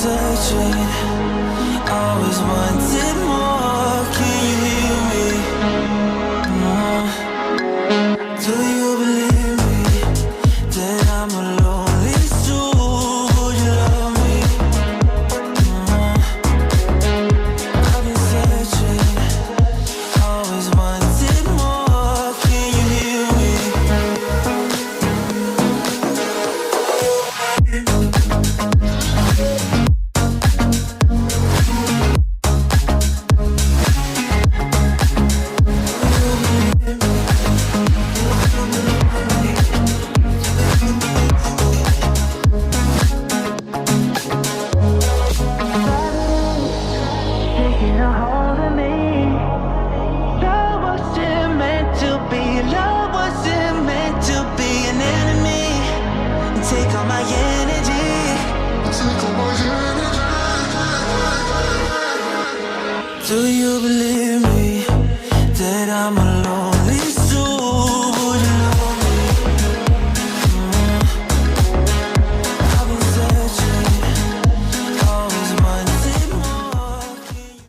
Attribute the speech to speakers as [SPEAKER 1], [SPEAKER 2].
[SPEAKER 1] searching, always wanted more. Can you hear me? Do you believe me that I'm a lonely soul? Would you love me? I've been searching, always wanted more. Can you hear me? Taking a hold of me. Love wasn't meant to be. Love wasn't meant to be an enemy. Take all my energy. Take all my energy. Do you believe me that I'm alone?